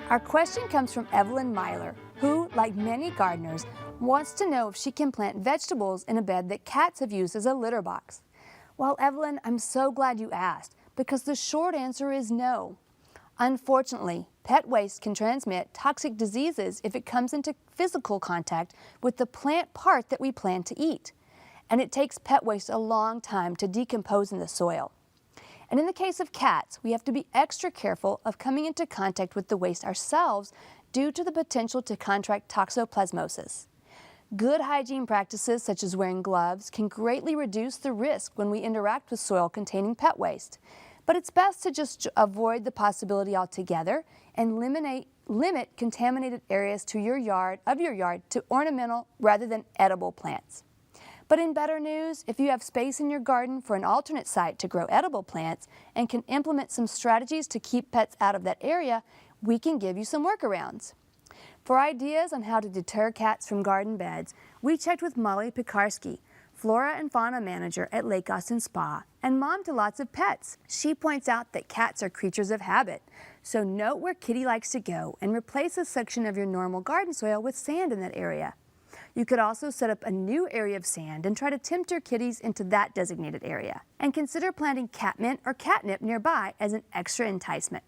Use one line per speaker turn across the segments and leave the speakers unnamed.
Our question comes from Evelyn Myler, who, like many gardeners, wants to know if she can plant vegetables in a bed that cats have used as a litter box. Well, Evelyn, I'm so glad you asked, because the short answer is no. Unfortunately, pet waste can transmit toxic diseases if it comes into physical contact with the plant part that we plan to eat. And it takes pet waste a long time to decompose in the soil. And in the case of cats, we have to be extra careful of coming into contact with the waste ourselves due to the potential to contract toxoplasmosis. Good hygiene practices such as wearing gloves can greatly reduce the risk when we interact with soil containing pet waste. But it's best to just avoid the possibility altogether and limit contaminated areas to your yard to ornamental rather than edible plants. But in better news, if you have space in your garden for an alternate site to grow edible plants and can implement some strategies to keep pets out of that area, we can give you some workarounds. For ideas on how to deter cats from garden beds, we checked with Molly Pekarsky, Flora and Fauna Manager at Lake Austin Spa and mom to lots of pets. She points out that cats are creatures of habit, so note where Kitty likes to go and replace a section of your normal garden soil with sand in that area. You could also set up a new area of sand and try to tempt your kitties into that designated area. And consider planting catmint or catnip nearby as an extra enticement.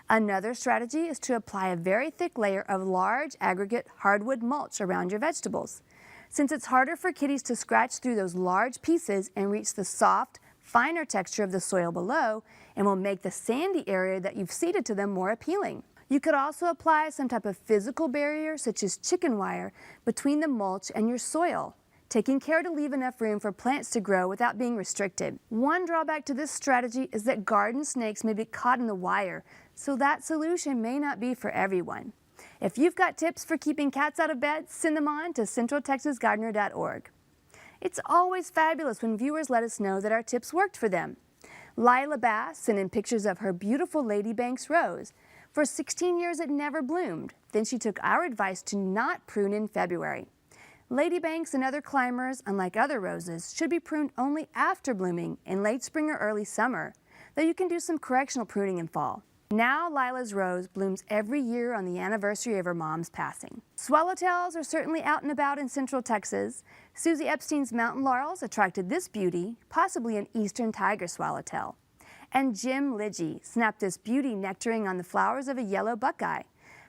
Another strategy is to apply a very thick layer of large aggregate hardwood mulch around your vegetables. Since it's harder for kitties to scratch through those large pieces and reach the soft, finer texture of the soil below, and will make the sandy area that you've seeded to them more appealing. You could also apply some type of physical barrier, such as chicken wire, between the mulch and your soil, taking care to leave enough room for plants to grow without being restricted. One drawback to this strategy is that garden snakes may be caught in the wire, so that solution may not be for everyone. If you've got tips for keeping cats out of bed, send them on to centraltexasgardener.org. It's always fabulous when viewers let us know that our tips worked for them. Lila Bass sent in pictures of her beautiful Lady Banks rose. For 16 years it never bloomed. Then she took our advice to not prune in February. Ladybanks and other climbers, unlike other roses, should be pruned only after blooming in late spring or early summer, though you can do some correctional pruning in fall. Now Lila's rose blooms every year on the anniversary of her mom's passing. Swallowtails are certainly out and about in Central Texas. Susie Epstein's mountain laurels attracted this beauty, possibly an eastern tiger swallowtail. And Jim Lidgy snapped this beauty nectaring on the flowers of a yellow buckeye.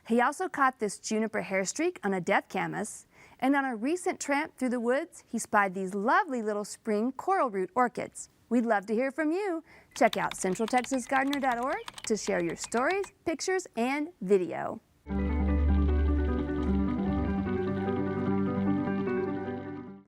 He also caught this juniper hair streak on a death camas, and on a recent tramp through the woods, he spied these lovely little spring coral root orchids. We'd love to hear from you. Check out centraltexasgardener.org to share your stories, pictures, and video.